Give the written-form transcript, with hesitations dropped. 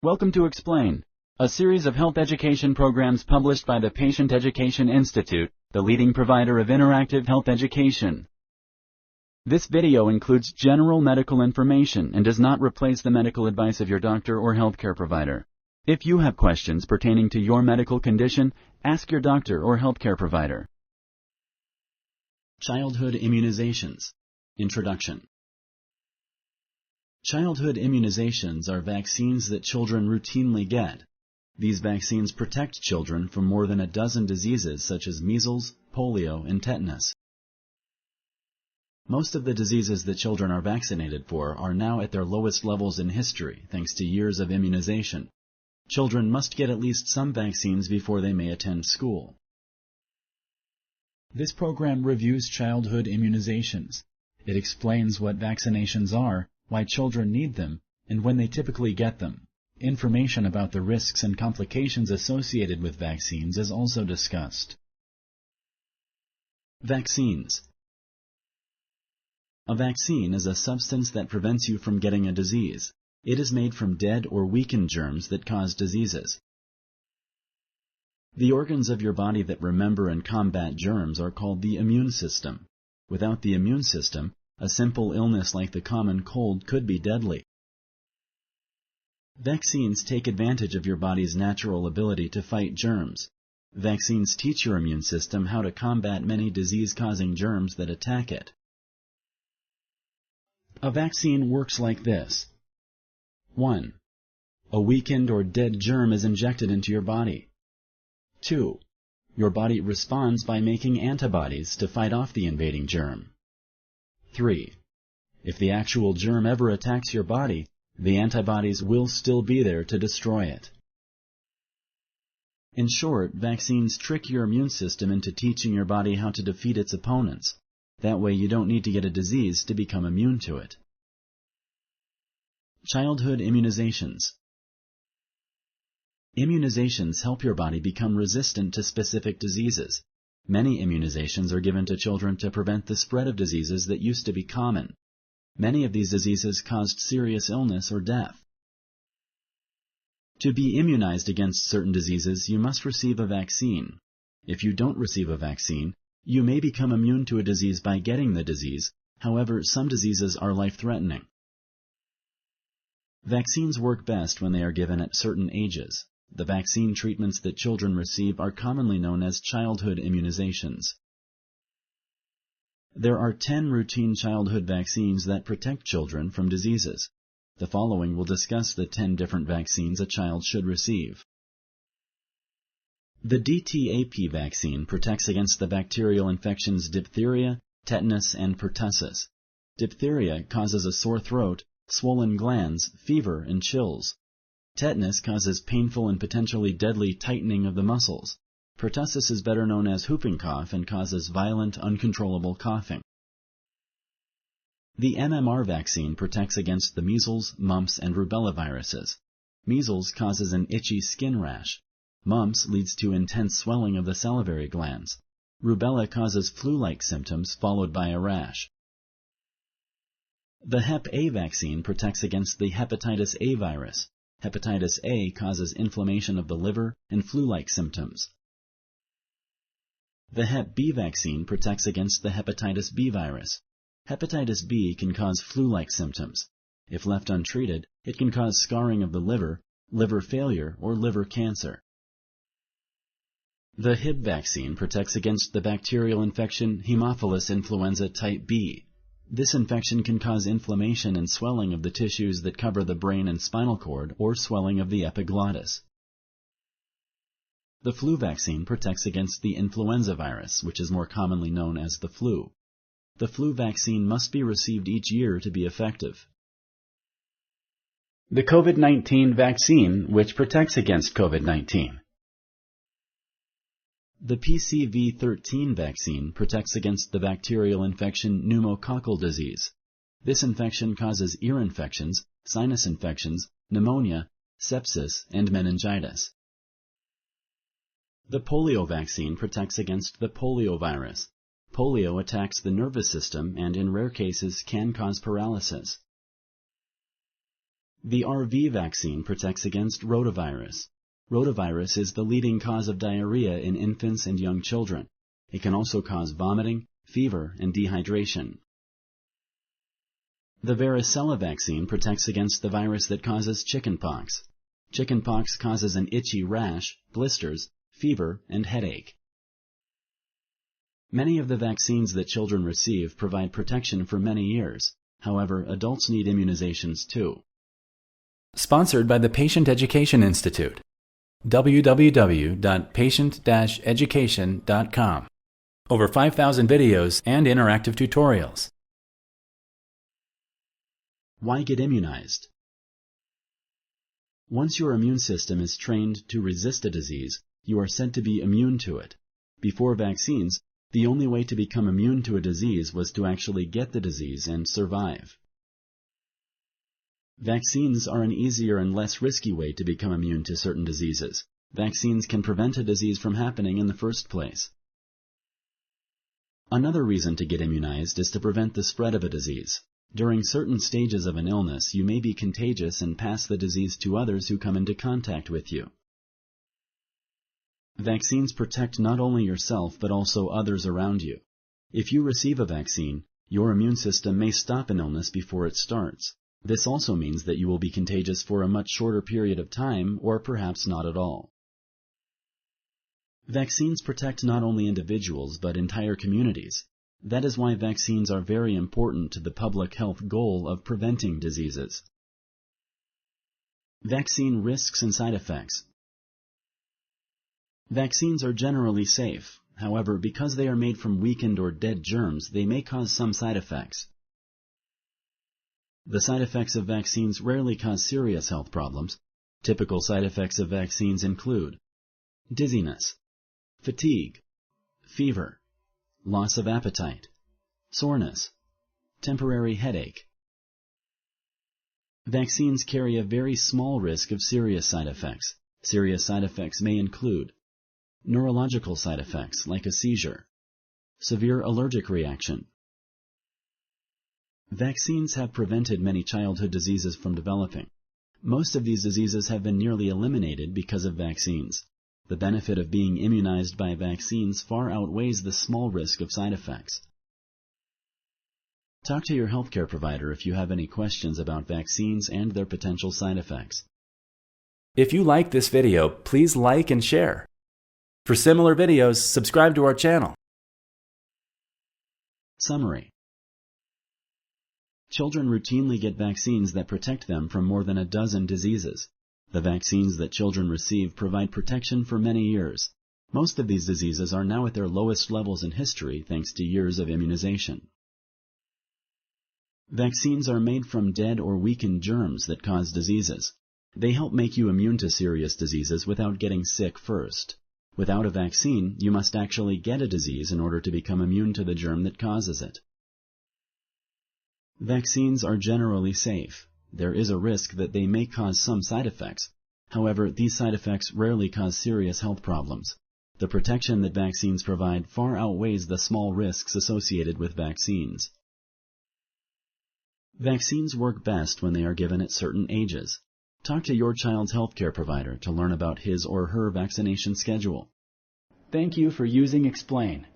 Welcome to Explain, a series of health education programs published by the Patient Education Institute, the leading provider of interactive health education. This video includes general medical information and does not replace the medical advice of your doctor or healthcare provider. If you have questions pertaining to your medical condition, ask your doctor or healthcare provider. Childhood Immunizations. Introduction. Childhood immunizations are vaccines that children routinely get. These vaccines protect children from more than a dozen diseases such as measles, polio, and tetanus. Most of the diseases that children are vaccinated for are now at their lowest levels in history thanks to years of immunization. Children must get at least some vaccines before they may attend school. This program reviews childhood immunizations. It explains what vaccinations are, why children need them, and when they typically get them. Information about the risks and complications associated with vaccines is also discussed. Vaccines. A vaccine is a substance that prevents you from getting a disease. It is made from dead or weakened germs that cause diseases. The organs of your body that remember and combat germs are called the immune system. Without the immune system, a simple illness like the common cold could be deadly. Vaccines take advantage of your body's natural ability to fight germs. Vaccines teach your immune system how to combat many disease-causing germs that attack it. A vaccine works like this. 1. A weakened or dead germ is injected into your body. 2. Your body responds by making antibodies to fight off the invading germ. 3. If the actual germ ever attacks your body, the antibodies will still be there to destroy it. In short, vaccines trick your immune system into teaching your body how to defeat its opponents. That way you don't need to get a disease to become immune to it. Childhood immunizations. Immunizations help your body become resistant to specific diseases. Many immunizations are given to children to prevent the spread of diseases that used to be common. Many of these diseases caused serious illness or death. To be immunized against certain diseases, you must receive a vaccine. If you don't receive a vaccine, you may become immune to a disease by getting the disease. However, some diseases are life-threatening. Vaccines work best when they are given at certain ages. The vaccine treatments that children receive are commonly known as childhood immunizations. There are 10 routine childhood vaccines that protect children from diseases. The following will discuss the 10 different vaccines a child should receive. The DTaP vaccine protects against the bacterial infections diphtheria, tetanus, and pertussis. Diphtheria causes a sore throat, swollen glands, fever, and chills. Tetanus causes painful and potentially deadly tightening of the muscles. Pertussis is better known as whooping cough and causes violent, uncontrollable coughing. The MMR vaccine protects against the measles, mumps, and rubella viruses. Measles causes an itchy skin rash. Mumps leads to intense swelling of the salivary glands. Rubella causes flu-like symptoms followed by a rash. The Hep A vaccine protects against the hepatitis A virus. Hepatitis A causes inflammation of the liver and flu-like symptoms. The Hep B vaccine protects against the hepatitis B virus. Hepatitis B can cause flu-like symptoms. If left untreated, it can cause scarring of the liver, liver failure, or liver cancer. The Hib vaccine protects against the bacterial infection Haemophilus influenza type B. This infection can cause inflammation and swelling of the tissues that cover the brain and spinal cord, or swelling of the epiglottis. The flu vaccine protects against the influenza virus, which is more commonly known as the flu. The flu vaccine must be received each year to be effective. The COVID-19 vaccine, which protects against COVID-19. The PCV13 vaccine protects against the bacterial infection pneumococcal disease. This infection causes ear infections, sinus infections, pneumonia, sepsis, and meningitis. The polio vaccine protects against the polio virus. Polio attacks the nervous system and in rare cases can cause paralysis. The RV vaccine protects against rotavirus. Rotavirus is the leading cause of diarrhea in infants and young children. It can also cause vomiting, fever, and dehydration. The varicella vaccine protects against the virus that causes chickenpox. Chickenpox causes an itchy rash, blisters, fever, and headache. Many of the vaccines that children receive provide protection for many years. However, adults need immunizations too. Sponsored by the Patient Education Institute. www.patient-education.com. Over 5,000 videos and interactive tutorials. Why get immunized? Once your immune system is trained to resist a disease, you are said to be immune to it. Before vaccines, the only way to become immune to a disease was to actually get the disease and survive. Vaccines are an easier and less risky way to become immune to certain diseases. Vaccines can prevent a disease from happening in the first place. Another reason to get immunized is to prevent the spread of a disease. During certain stages of an illness, you may be contagious and pass the disease to others who come into contact with you. Vaccines protect not only yourself but also others around you. If you receive a vaccine, your immune system may stop an illness before it starts. This also means that you will be contagious for a much shorter period of time or perhaps not at all. Vaccines protect not only individuals but entire communities. That is why vaccines are very important to the public health goal of preventing diseases. Vaccine risks and side effects. Vaccines are generally safe. However, because they are made from weakened or dead germs, they may cause some side effects. The side effects of vaccines rarely cause serious health problems. Typical side effects of vaccines include dizziness, fatigue, fever, loss of appetite, soreness, temporary headache. Vaccines carry a very small risk of serious side effects. Serious side effects may include neurological side effects like a seizure, severe allergic reaction. Vaccines have prevented many childhood diseases from developing. Most of these diseases have been nearly eliminated because of vaccines. The benefit of being immunized by vaccines far outweighs the small risk of side effects. Talk to your healthcare provider if you have any questions about vaccines and their potential side effects. If you like this video, please like and share. For similar videos, subscribe to our channel. Summary. Children routinely get vaccines that protect them from more than a dozen diseases. The vaccines that children receive provide protection for many years. Most of these diseases are now at their lowest levels in history thanks to years of immunization. Vaccines are made from dead or weakened germs that cause diseases. They help make you immune to serious diseases without getting sick first. Without a vaccine, you must actually get a disease in order to become immune to the germ that causes it. Vaccines are generally safe. There is a risk that they may cause some side effects. However, these side effects rarely cause serious health problems. The protection that vaccines provide far outweighs the small risks associated with vaccines. Vaccines work best when they are given at certain ages. Talk to your child's healthcare provider to learn about his or her vaccination schedule. Thank you for using Explain.